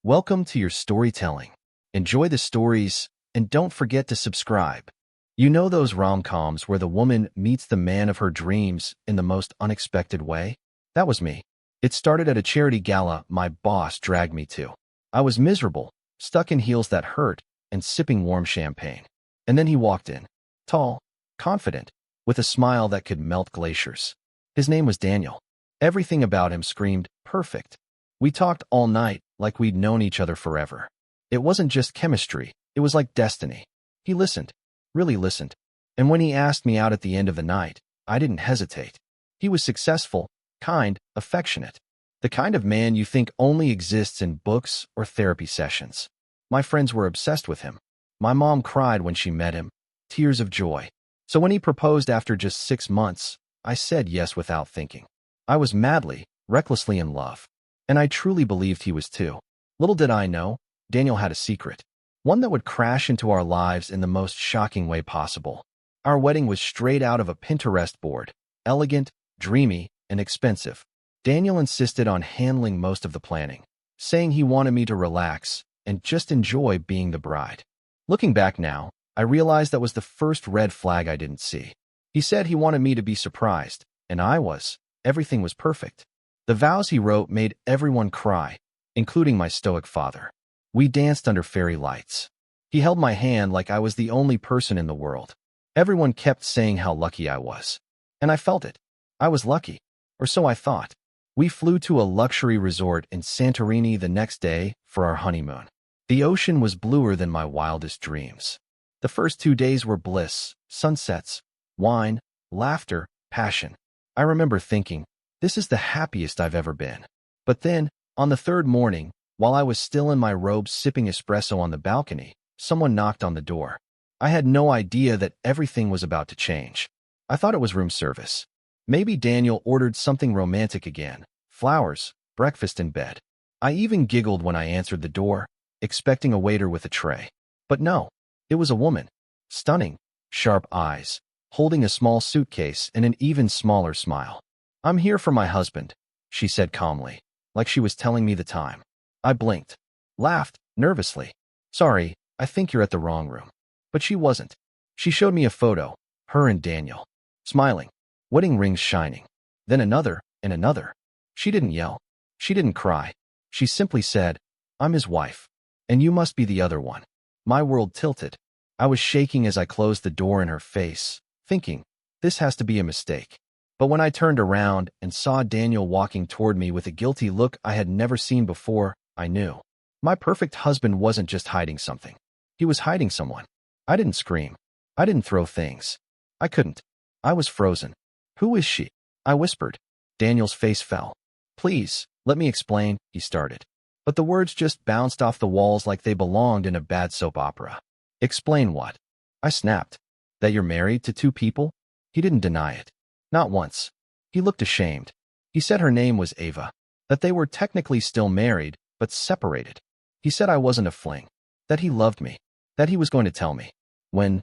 Welcome to your storytelling. Enjoy the stories, and don't forget to subscribe. You know those rom-coms where the woman meets the man of her dreams in the most unexpected way? That was me. It started at a charity gala my boss dragged me to. I was miserable, stuck in heels that hurt, and sipping warm champagne. And then he walked in, tall, confident, with a smile that could melt glaciers. His name was Daniel. Everything about him screamed perfect. We talked all night like we'd known each other forever. It wasn't just chemistry, it was like destiny. He listened, really listened. And when he asked me out at the end of the night, I didn't hesitate. He was successful, kind, affectionate. The kind of man you think only exists in books or therapy sessions. My friends were obsessed with him. My mom cried when she met him, tears of joy. So when he proposed after just 6 months, I said yes without thinking. I was madly, recklessly in love. And I truly believed he was too. Little did I know, Daniel had a secret. One that would crash into our lives in the most shocking way possible. Our wedding was straight out of a Pinterest board. Elegant, dreamy, and expensive. Daniel insisted on handling most of the planning, saying he wanted me to relax and just enjoy being the bride. Looking back now, I realized that was the first red flag I didn't see. He said he wanted me to be surprised, and I was. Everything was perfect. The vows he wrote made everyone cry, including my stoic father. We danced under fairy lights. He held my hand like I was the only person in the world. Everyone kept saying how lucky I was. And I felt it. I was lucky. Or so I thought. We flew to a luxury resort in Santorini the next day for our honeymoon. The ocean was bluer than my wildest dreams. The first 2 days were bliss, sunsets, wine, laughter, passion. I remember thinking, this is the happiest I've ever been. But then, on the third morning, while I was still in my robes sipping espresso on the balcony, someone knocked on the door. I had no idea that everything was about to change. I thought it was room service. Maybe Daniel ordered something romantic again, flowers, breakfast in bed. I even giggled when I answered the door, expecting a waiter with a tray. But no, it was a woman. Stunning, sharp eyes, holding a small suitcase and an even smaller smile. "I'm here for my husband," she said calmly, like she was telling me the time. I blinked, laughed, nervously. "Sorry, I think you're at the wrong room." But she wasn't. She showed me a photo, her and Daniel, smiling, wedding rings shining. Then another, and another. She didn't yell. She didn't cry. She simply said, "I'm his wife, and you must be the other one." My world tilted. I was shaking as I closed the door in her face, thinking, this has to be a mistake. But when I turned around and saw Daniel walking toward me with a guilty look I had never seen before, I knew. My perfect husband wasn't just hiding something. He was hiding someone. I didn't scream. I didn't throw things. I couldn't. I was frozen. "Who is she?" I whispered. Daniel's face fell. "Please, let me explain," he started. But the words just bounced off the walls like they belonged in a bad soap opera. "Explain what?" I snapped. "That you're married to 2 people?" He didn't deny it. Not once. He looked ashamed. He said her name was Ava, that they were technically still married, but separated. He said I wasn't a fling, that he loved me, that he was going to tell me. "When?"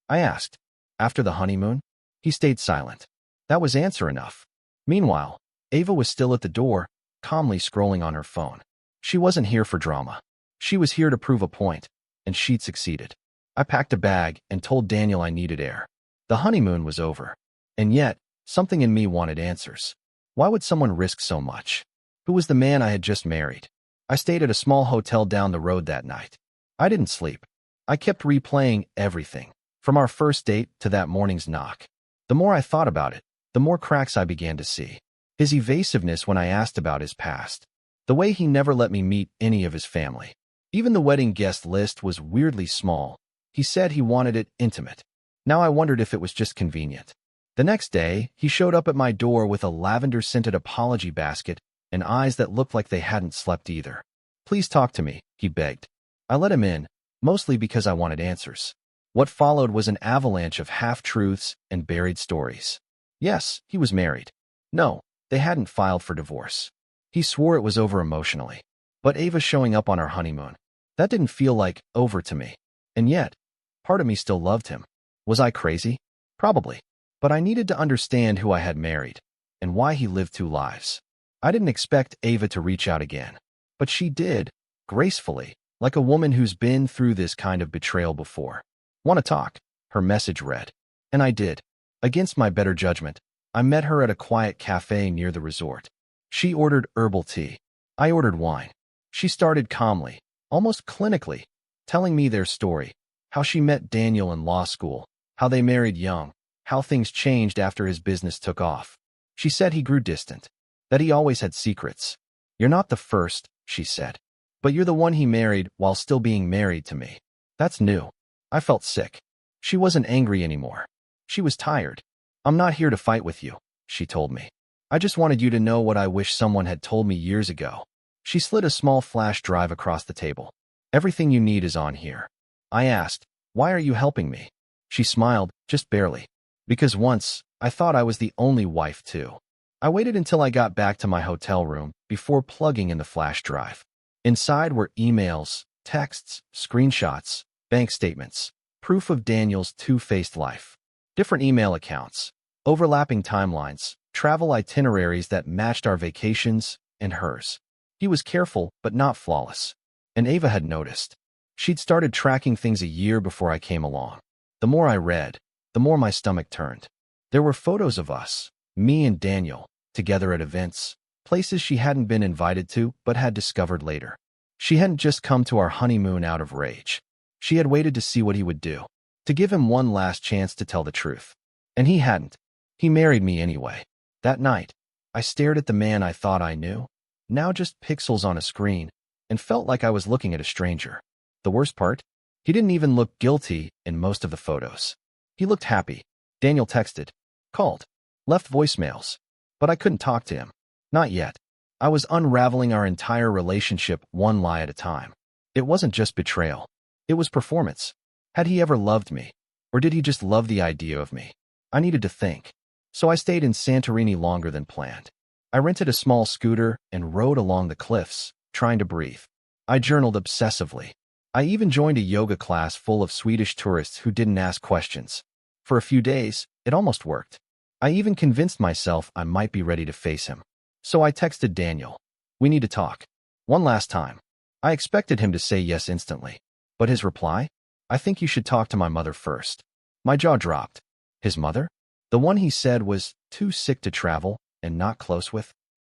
I asked. "After the honeymoon?" He stayed silent. That was answer enough. Meanwhile, Ava was still at the door, calmly scrolling on her phone. She wasn't here for drama. She was here to prove a point, and she'd succeeded. I packed a bag and told Daniel I needed air. The honeymoon was over. And yet, something in me wanted answers. Why would someone risk so much? Who was the man I had just married? I stayed at a small hotel down the road that night. I didn't sleep. I kept replaying everything, from our first date to that morning's knock. The more I thought about it, the more cracks I began to see. His evasiveness when I asked about his past. The way he never let me meet any of his family. Even the wedding guest list was weirdly small. He said he wanted it intimate. Now I wondered if it was just convenient. The next day, he showed up at my door with a lavender-scented apology basket and eyes that looked like they hadn't slept either. "Please talk to me," he begged. I let him in, mostly because I wanted answers. What followed was an avalanche of half-truths and buried stories. Yes, he was married. No, they hadn't filed for divorce. He swore it was over emotionally. But Ava showing up on our honeymoon, that didn't feel like over to me. And yet, part of me still loved him. Was I crazy? Probably. But I needed to understand who I had married, and why he lived 2 lives. I didn't expect Ava to reach out again. But she did, gracefully, like a woman who's been through this kind of betrayal before. "Want to talk?" her message read. And I did. Against my better judgment, I met her at a quiet cafe near the resort. She ordered herbal tea. I ordered wine. She started calmly, almost clinically, telling me their story, how she met Daniel in law school, how they married young, how things changed after his business took off. She said he grew distant, that he always had secrets. "You're not the first," she said, "but you're the one he married while still being married to me. That's new." I felt sick. She wasn't angry anymore. She was tired. "I'm not here to fight with you," she told me. "I just wanted you to know what I wish someone had told me years ago." She slid a small flash drive across the table. "Everything you need is on here." I asked, "Why are you helping me?" She smiled, just barely. "Because once, I thought I was the only wife too." I waited until I got back to my hotel room before plugging in the flash drive. Inside were emails, texts, screenshots, bank statements, proof of Daniel's two-faced life. Different email accounts, overlapping timelines, travel itineraries that matched our vacations and hers. He was careful, but not flawless. And Ava had noticed. She'd started tracking things a year before I came along. The more I read, the more my stomach turned. There were photos of us, me and Daniel, together at events, places she hadn't been invited to but had discovered later. She hadn't just come to our honeymoon out of rage. She had waited to see what he would do, to give him one last chance to tell the truth. And he hadn't. He married me anyway. That night, I stared at the man I thought I knew, now just pixels on a screen, and felt like I was looking at a stranger. The worst part? He didn't even look guilty in most of the photos. He looked happy. Daniel texted, called, left voicemails, but I couldn't talk to him. Not yet. I was unraveling our entire relationship one lie at a time. It wasn't just betrayal. It was performance. Had he ever loved me? Or did he just love the idea of me? I needed to think. So I stayed in Santorini longer than planned. I rented a small scooter and rode along the cliffs, trying to breathe. I journaled obsessively. I even joined a yoga class full of Swedish tourists who didn't ask questions. For a few days, it almost worked. I even convinced myself I might be ready to face him. So I texted Daniel. "We need to talk. One last time." I expected him to say yes instantly. But his reply? "I think you should talk to my mother first." My jaw dropped. His mother? The one he said was too sick to travel and not close with?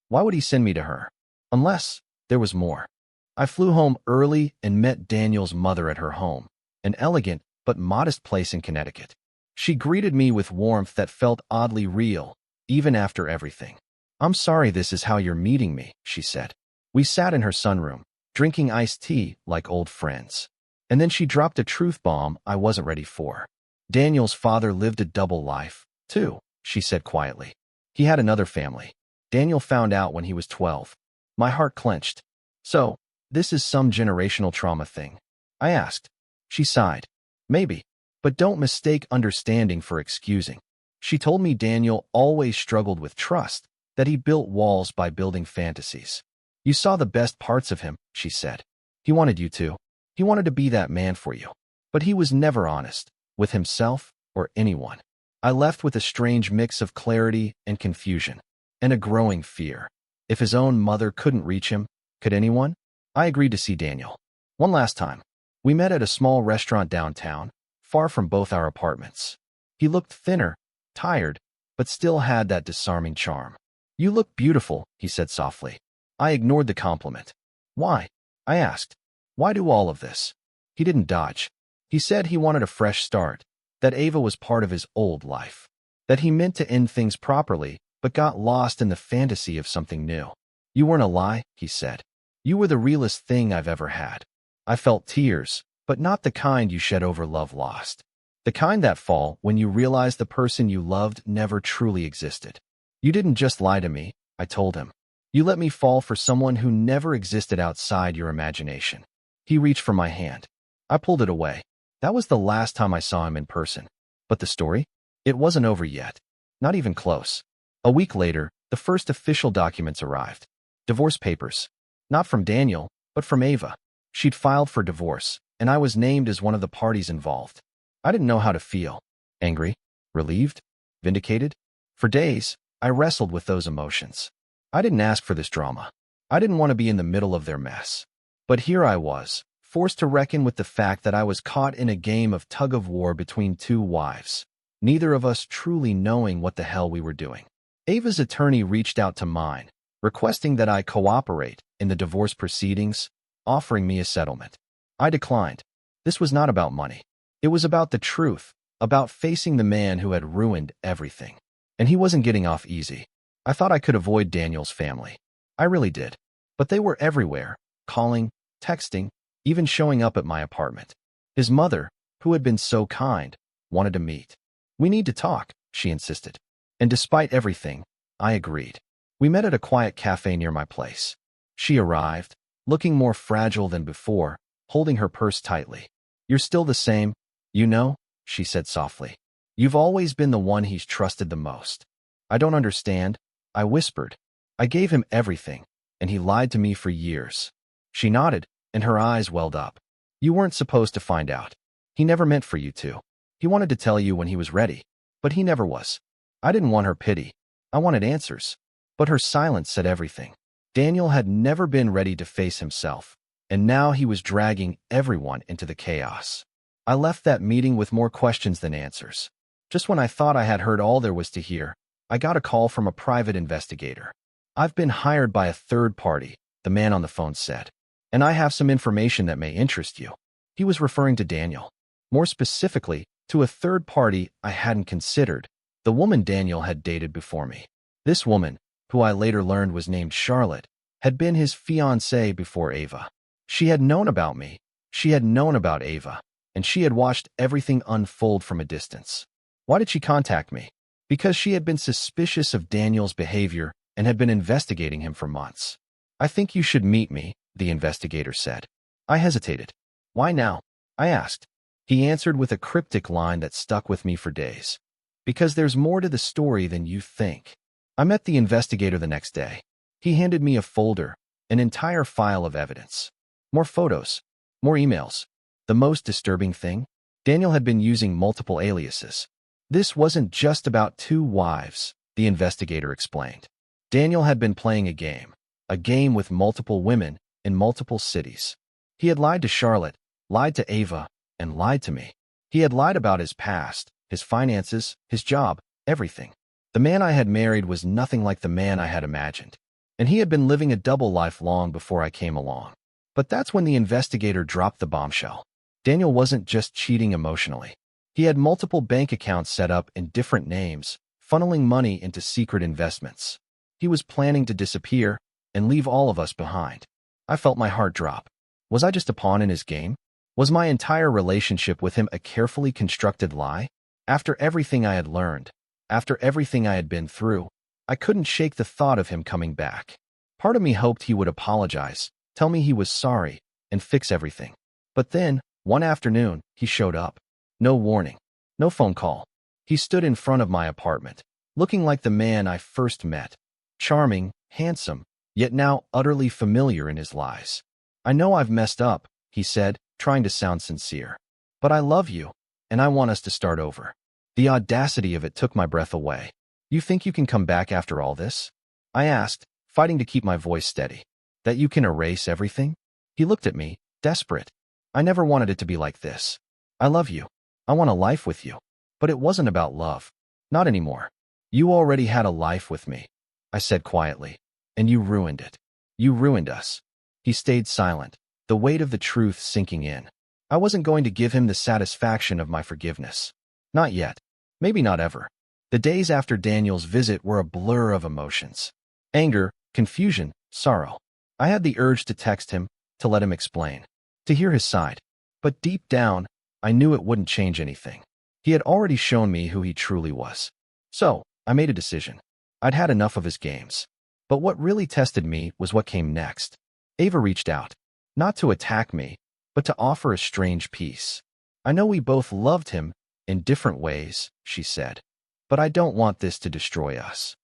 Why would he send me to her? Unless there was more. I flew home early and met Daniel's mother at her home, an elegant but modest place in Connecticut. She greeted me with warmth that felt oddly real, even after everything. "I'm sorry this is how you're meeting me," she said. We sat in her sunroom, drinking iced tea like old friends. And then she dropped a truth bomb I wasn't ready for. "Daniel's father lived a double life, too," she said quietly. "He had another family. Daniel found out when he was 12. My heart clenched. "So, this is some generational trauma thing?" I asked. She sighed. "Maybe. But don't mistake understanding for excusing." She told me Daniel always struggled with trust, that he built walls by building fantasies. "You saw the best parts of him," she said. "He wanted you to. He wanted to be that man for you. But he was never honest, with himself or anyone." I left with a strange mix of clarity and confusion, and a growing fear. If his own mother couldn't reach him, could anyone? I agreed to see Daniel. One last time. We met at a small restaurant downtown, far from both our apartments. He looked thinner, tired, but still had that disarming charm. "You look beautiful," he said softly. I ignored the compliment. "Why?" I asked. "Why do all of this?" He didn't dodge. He said he wanted a fresh start, that Ava was part of his old life, that he meant to end things properly, but got lost in the fantasy of something new. "You weren't a lie," he said. "You were the realest thing I've ever had." I felt tears, but not the kind you shed over love lost. The kind that fall when you realize the person you loved never truly existed. "You didn't just lie to me," I told him. "You let me fall for someone who never existed outside your imagination." He reached for my hand. I pulled it away. That was the last time I saw him in person. But the story? It wasn't over yet. Not even close. A week later, the first official documents arrived. Divorce papers. Not from Daniel, but from Ava. She'd filed for divorce, and I was named as one of the parties involved. I didn't know how to feel. Angry? Relieved? Vindicated? For days, I wrestled with those emotions. I didn't ask for this drama. I didn't want to be in the middle of their mess. But here I was, forced to reckon with the fact that I was caught in a game of tug-of-war between two wives, neither of us truly knowing what the hell we were doing. Ava's attorney reached out to mine, requesting that I cooperate in the divorce proceedings, offering me a settlement. I declined. This was not about money. It was about the truth, about facing the man who had ruined everything. And he wasn't getting off easy. I thought I could avoid Daniel's family. I really did. But they were everywhere, calling, texting, even showing up at my apartment. His mother, who had been so kind, wanted to meet. "We need to talk," she insisted. And despite everything, I agreed. We met at a quiet cafe near my place. She arrived, looking more fragile than before, holding her purse tightly. "You're still the same, you know," she said softly. "You've always been the one he's trusted the most." "I don't understand," I whispered. "I gave him everything, and he lied to me for years." She nodded, and her eyes welled up. "You weren't supposed to find out. He never meant for you to. He wanted to tell you when he was ready, but he never was." I didn't want her pity. I wanted answers. But her silence said everything. Daniel had never been ready to face himself, and now he was dragging everyone into the chaos. I left that meeting with more questions than answers. Just when I thought I had heard all there was to hear, I got a call from a private investigator. "I've been hired by a third party," the man on the phone said, "and I have some information that may interest you." He was referring to Daniel. More specifically, to a third party I hadn't considered, the woman Daniel had dated before me. This woman, who I later learned was named Charlotte, had been his fiancée before Ava. She had known about me, she had known about Ava, and she had watched everything unfold from a distance. Why did she contact me? Because she had been suspicious of Daniel's behavior and had been investigating him for months. "I think you should meet me," the investigator said. I hesitated. "Why now?" I asked. He answered with a cryptic line that stuck with me for days. "Because there's more to the story than you think." I met the investigator the next day. He handed me a folder, an entire file of evidence. More photos, more emails. The most disturbing thing? Daniel had been using multiple aliases. This wasn't just about two wives, the investigator explained. Daniel had been playing a game with multiple women in multiple cities. He had lied to Charlotte, lied to Ava, and lied to me. He had lied about his past, his finances, his job, everything. The man I had married was nothing like the man I had imagined, and he had been living a double life long before I came along. But that's when the investigator dropped the bombshell. Daniel wasn't just cheating emotionally. He had multiple bank accounts set up in different names, funneling money into secret investments. He was planning to disappear and leave all of us behind. I felt my heart drop. Was I just a pawn in his game? Was my entire relationship with him a carefully constructed lie? After everything I had learned, after everything I had been through, I couldn't shake the thought of him coming back. Part of me hoped he would apologize, tell me he was sorry, and fix everything. But then, one afternoon, he showed up. No warning, no phone call. He stood in front of my apartment, looking like the man I first met. Charming, handsome, yet now utterly familiar in his lies. "I know I've messed up," he said, trying to sound sincere. "But I love you, and I want us to start over." The audacity of it took my breath away. "You think you can come back after all this?" I asked, fighting to keep my voice steady. "That you can erase everything?" He looked at me, desperate. "I never wanted it to be like this. I love you. I want a life with you. But it wasn't about love. Not anymore. You already had a life with me," I said quietly. "And you ruined it. You ruined us." He stayed silent, the weight of the truth sinking in. I wasn't going to give him the satisfaction of my forgiveness. Not yet. Maybe not ever. The days after Daniel's visit were a blur of emotions. Anger, confusion, sorrow. I had the urge to text him, to let him explain, to hear his side. But deep down, I knew it wouldn't change anything. He had already shown me who he truly was. So, I made a decision. I'd had enough of his games. But what really tested me was what came next. Ava reached out, not to attack me, but to offer a strange peace. "I know we both loved him in different ways," she said, "but I don't want this to destroy us."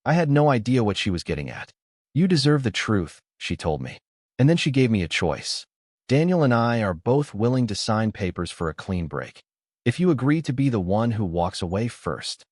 I had no idea what she was getting at. "You deserve the truth," she told me. And then she gave me a choice. "Daniel and I are both willing to sign papers for a clean break, if you agree to be the one who walks away first."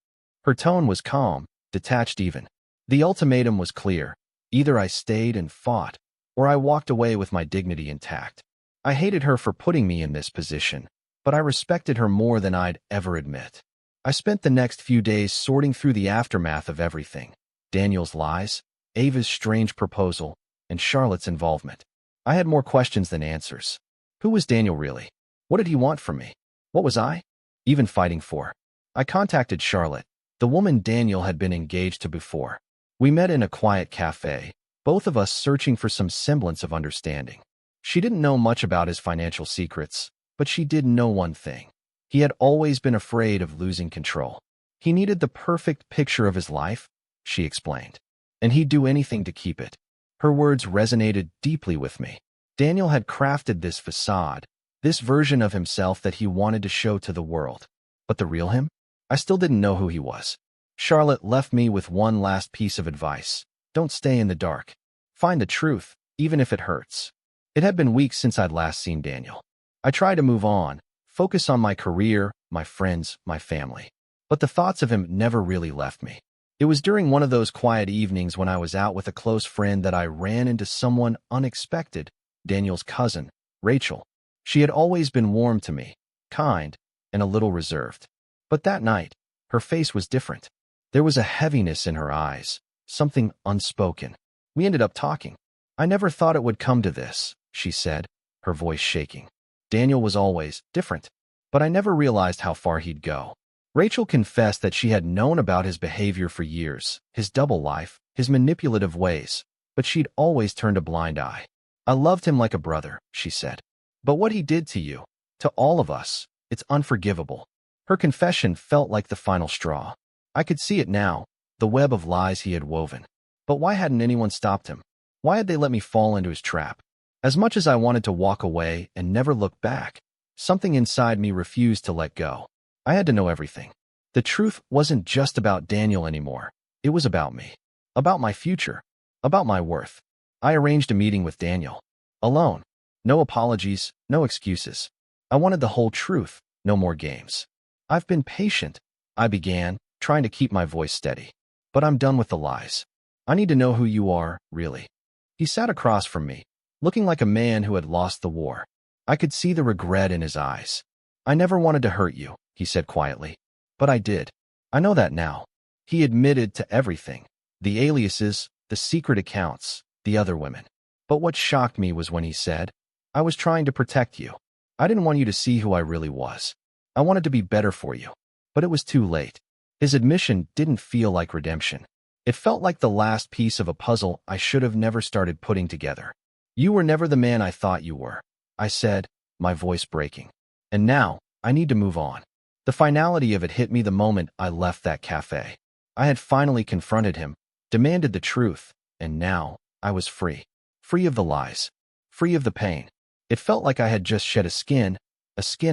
Her tone was calm, detached even. The ultimatum was clear. Either I stayed and fought, or I walked away with my dignity intact. I hated her for putting me in this position, but I respected her more than I'd ever admit. I spent the next few days sorting through the aftermath of everything: Daniel's lies, Ava's strange proposal, and Charlotte's involvement. I had more questions than answers. Who was Daniel really? What did he want from me? What was I even fighting for? I contacted Charlotte, the woman Daniel had been engaged to before. We met in a quiet cafe, both of us searching for some semblance of understanding. She didn't know much about his financial secrets, but she did know one thing. He had always been afraid of losing control. He needed the perfect picture of his life, she explained, and he'd do anything to keep it. Her words resonated deeply with me. Daniel had crafted this facade, this version of himself that he wanted to show to the world. But the real him? I still didn't know who he was. Charlotte left me with one last piece of advice: don't stay in the dark. Find the truth, even if it hurts. It had been weeks since I'd last seen Daniel. I tried to move on, focus on my career, my friends, my family. But the thoughts of him never really left me. It was during one of those quiet evenings when I was out with a close friend that I ran into someone unexpected: Daniel's cousin, Rachel. She had always been warm to me, kind, and a little reserved. But that night, her face was different. There was a heaviness in her eyes, something unspoken. We ended up talking. I never thought it would come to this, she said, her voice shaking. Daniel was always different, but I never realized how far he'd go. Rachel confessed that she had known about his behavior for years, his double life, his manipulative ways, but she'd always turned a blind eye. I loved him like a brother, she said. But what he did to you, to all of us, it's unforgivable. Her confession felt like the final straw. I could see it now, the web of lies he had woven. But why hadn't anyone stopped him? Why had they let me fall into his trap? As much as I wanted to walk away and never look back, something inside me refused to let go. I had to know everything. The truth wasn't just about Daniel anymore. It was about me. About my future. About my worth. I arranged a meeting with Daniel. Alone. No apologies, no excuses. I wanted the whole truth, no more games. I've been patient, I began, trying to keep my voice steady. But I'm done with the lies. I need to know who you are, really. He sat across from me, looking like a man who had lost the war. I could see the regret in his eyes. I never wanted to hurt you, he said quietly. But I did. I know that now. He admitted to everything. The aliases, the secret accounts, the other women. But what shocked me was when he said, I was trying to protect you. I didn't want you to see who I really was. I wanted to be better for you. But it was too late. His admission didn't feel like redemption. It felt like the last piece of a puzzle I should have never started putting together. You were never the man I thought you were, I said, my voice breaking. And now, I need to move on. The finality of it hit me the moment I left that cafe. I had finally confronted him, demanded the truth, and now, I was free. Free of the lies. Free of the pain. It felt like I had just shed a skin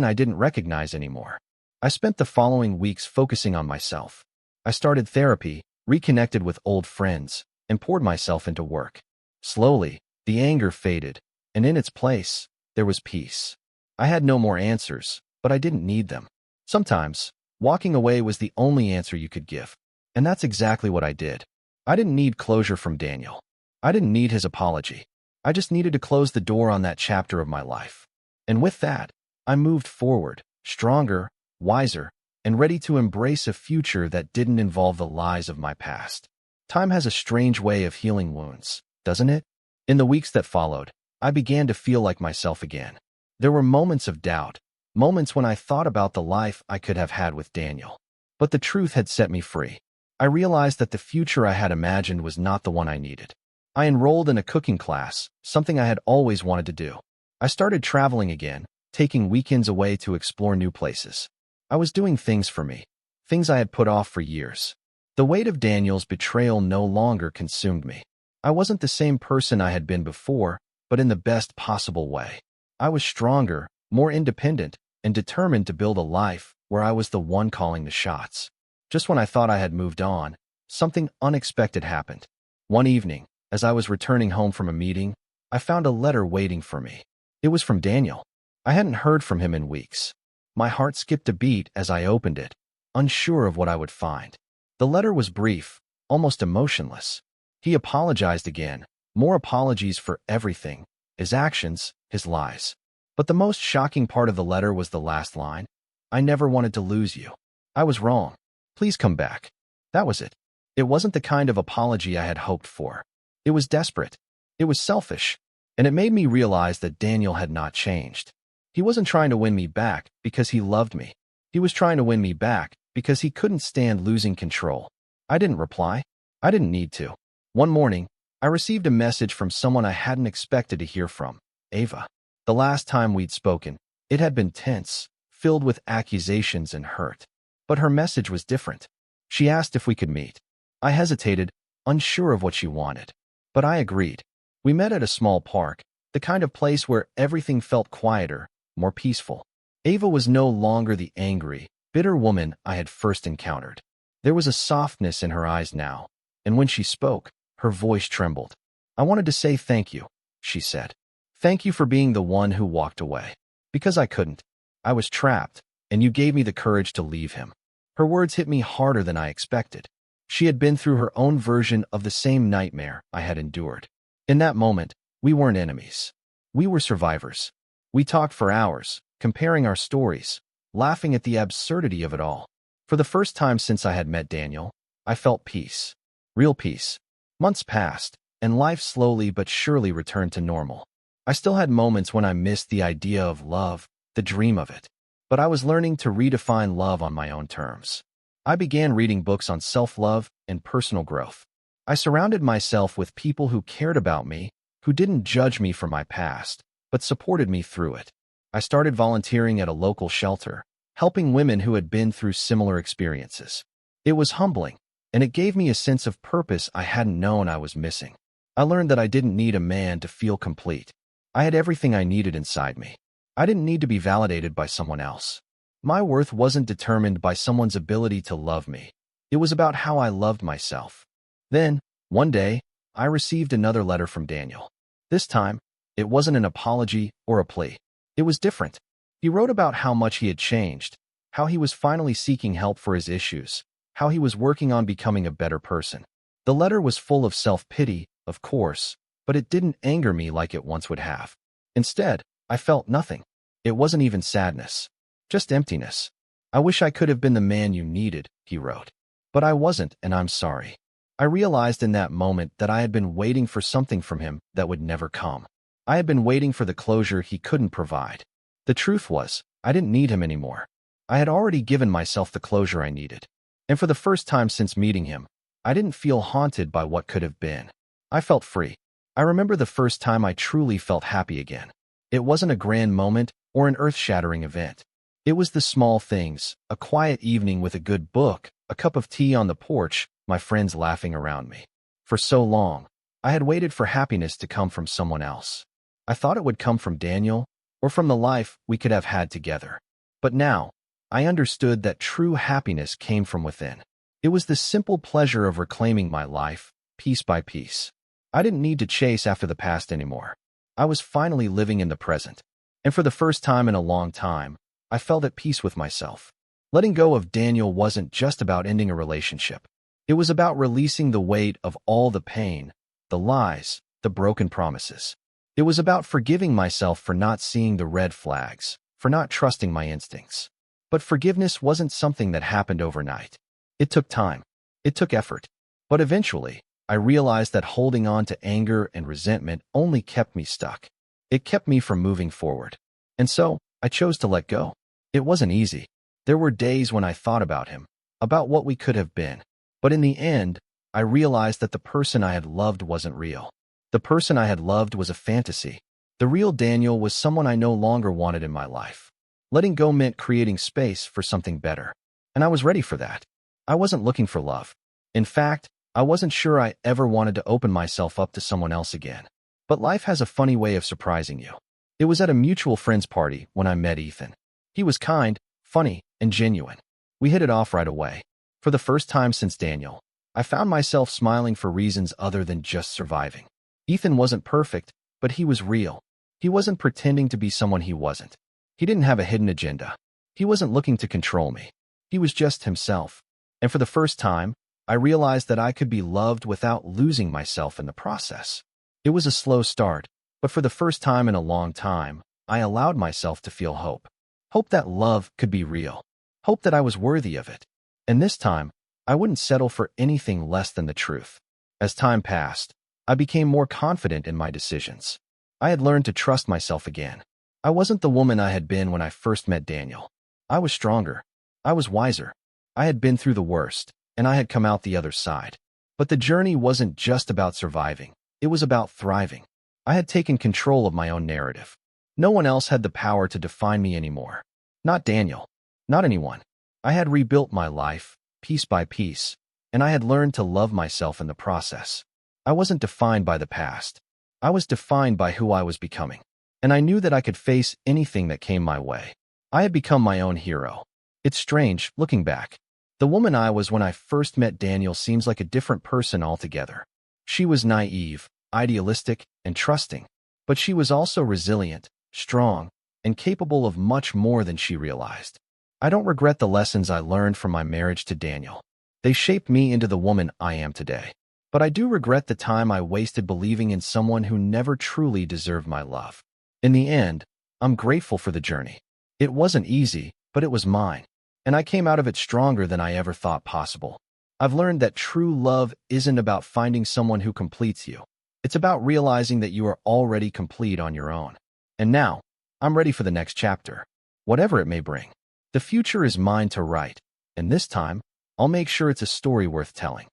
I didn't recognize anymore. I spent the following weeks focusing on myself. I started therapy, reconnected with old friends, and poured myself into work. Slowly, the anger faded, and in its place, there was peace. I had no more answers, but I didn't need them. Sometimes, walking away was the only answer you could give. And that's exactly what I did. I didn't need closure from Daniel. I didn't need his apology. I just needed to close the door on that chapter of my life. And with that, I moved forward, stronger, wiser, and ready to embrace a future that didn't involve the lies of my past. Time has a strange way of healing wounds, doesn't it? In the weeks that followed, I began to feel like myself again. There were moments of doubt, moments when I thought about the life I could have had with Daniel. But the truth had set me free. I realized that the future I had imagined was not the one I needed. I enrolled in a cooking class, something I had always wanted to do. I started traveling again, taking weekends away to explore new places. I was doing things for me, things I had put off for years. The weight of Daniel's betrayal no longer consumed me. I wasn't the same person I had been before, but in the best possible way. I was stronger, more independent, and determined to build a life where I was the one calling the shots. Just when I thought I had moved on, something unexpected happened. One evening, as I was returning home from a meeting, I found a letter waiting for me. It was from Daniel. I hadn't heard from him in weeks. My heart skipped a beat as I opened it, unsure of what I would find. The letter was brief, almost emotionless. He apologized again, More apologies for everything, his actions, his lies. But the most shocking part of the letter was the last line. I never wanted to lose you. I was wrong. Please come back. That was it. It wasn't the kind of apology I had hoped for. It was desperate. It was selfish. And it made me realize that Daniel had not changed. He wasn't trying to win me back because he loved me. He was trying to win me back because he couldn't stand losing control. I didn't reply. I didn't need to. One morning, I received a message from someone I hadn't expected to hear from, Ava. The last time we'd spoken, it had been tense, filled with accusations and hurt. But her message was different. She asked if we could meet. I hesitated, unsure of what she wanted. But I agreed. We met at a small park, the kind of place where everything felt quieter, more peaceful. Ava was no longer the angry, bitter woman I had first encountered. There was a softness in her eyes now, and when she spoke, her voice trembled. I wanted to say thank you, she said. Thank you for being the one who walked away. Because I couldn't. I was trapped, and you gave me the courage to leave him. Her words hit me harder than I expected. She had been through her own version of the same nightmare I had endured. In that moment, we weren't enemies. We were survivors. We talked for hours, comparing our stories, laughing at the absurdity of it all. For the first time since I had met Daniel, I felt peace. Real peace. Months passed, and life slowly but surely returned to normal. I still had moments when I missed the idea of love, the dream of it. But I was learning to redefine love on my own terms. I began reading books on self-love and personal growth. I surrounded myself with people who cared about me, who didn't judge me for my past, but supported me through it. I started volunteering at a local shelter, helping women who had been through similar experiences. It was humbling, and it gave me a sense of purpose I hadn't known I was missing. I learned that I didn't need a man to feel complete. I had everything I needed inside me. I didn't need to be validated by someone else. My worth wasn't determined by someone's ability to love me. It was about how I loved myself. Then, one day, I received another letter from Daniel. This time, it wasn't an apology or a plea. It was different. He wrote about how much he had changed, how he was finally seeking help for his issues, how he was working on becoming a better person. The letter was full of self-pity, of course, but it didn't anger me like it once would have. Instead, I felt nothing. It wasn't even sadness. Just emptiness. I wish I could have been the man you needed, he wrote. But I wasn't, and I'm sorry. I realized in that moment that I had been waiting for something from him that would never come. I had been waiting for the closure he couldn't provide. The truth was, I didn't need him anymore. I had already given myself the closure I needed. And for the first time since meeting him, I didn't feel haunted by what could have been. I felt free. I remember the first time I truly felt happy again. It wasn't a grand moment or an earth-shattering event. It was the small things, a quiet evening with a good book, a cup of tea on the porch, my friends laughing around me. For so long, I had waited for happiness to come from someone else. I thought it would come from Daniel, or from the life we could have had together. But now, I understood that true happiness came from within. It was the simple pleasure of reclaiming my life, piece by piece. I didn't need to chase after the past anymore. I was finally living in the present. And for the first time in a long time, I felt at peace with myself. Letting go of Daniel wasn't just about ending a relationship. It was about releasing the weight of all the pain, the lies, the broken promises. It was about forgiving myself for not seeing the red flags, for not trusting my instincts. But forgiveness wasn't something that happened overnight. It took time. It took effort. But eventually, I realized that holding on to anger and resentment only kept me stuck. It kept me from moving forward. And so, I chose to let go. It wasn't easy. There were days when I thought about him, about what we could have been. But in the end, I realized that the person I had loved wasn't real. The person I had loved was a fantasy. The real Daniel was someone I no longer wanted in my life. Letting go meant creating space for something better. And I was ready for that. I wasn't looking for love. In fact, I wasn't sure I ever wanted to open myself up to someone else again. But life has a funny way of surprising you. It was at a mutual friend's party when I met Ethan. He was kind, funny, and genuine. We hit it off right away. For the first time since Daniel, I found myself smiling for reasons other than just surviving. Ethan wasn't perfect, but he was real. He wasn't pretending to be someone he wasn't. He didn't have a hidden agenda. He wasn't looking to control me. He was just himself. And for the first time, I realized that I could be loved without losing myself in the process. It was a slow start, but for the first time in a long time, I allowed myself to feel hope. Hope that love could be real. Hope that I was worthy of it. And this time, I wouldn't settle for anything less than the truth. As time passed, I became more confident in my decisions. I had learned to trust myself again. I wasn't the woman I had been when I first met Daniel. I was stronger. I was wiser. I had been through the worst, and I had come out the other side. But the journey wasn't just about surviving. It was about thriving. I had taken control of my own narrative. No one else had the power to define me anymore. Not Daniel. Not anyone. I had rebuilt my life, piece by piece, and I had learned to love myself in the process. I wasn't defined by the past. I was defined by who I was becoming. And I knew that I could face anything that came my way. I had become my own hero. It's strange, looking back. The woman I was when I first met Daniel seems like a different person altogether. She was naive, idealistic, and trusting, but she was also resilient, strong, and capable of much more than she realized. I don't regret the lessons I learned from my marriage to Daniel. They shaped me into the woman I am today. But I do regret the time I wasted believing in someone who never truly deserved my love. In the end, I'm grateful for the journey. It wasn't easy, but it was mine, and I came out of it stronger than I ever thought possible. I've learned that true love isn't about finding someone who completes you. It's about realizing that you are already complete on your own. And now, I'm ready for the next chapter, whatever it may bring. The future is mine to write, and this time, I'll make sure it's a story worth telling.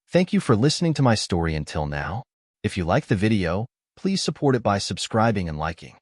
Thank you for listening to my story until now. If you like the video, please support it by subscribing and liking.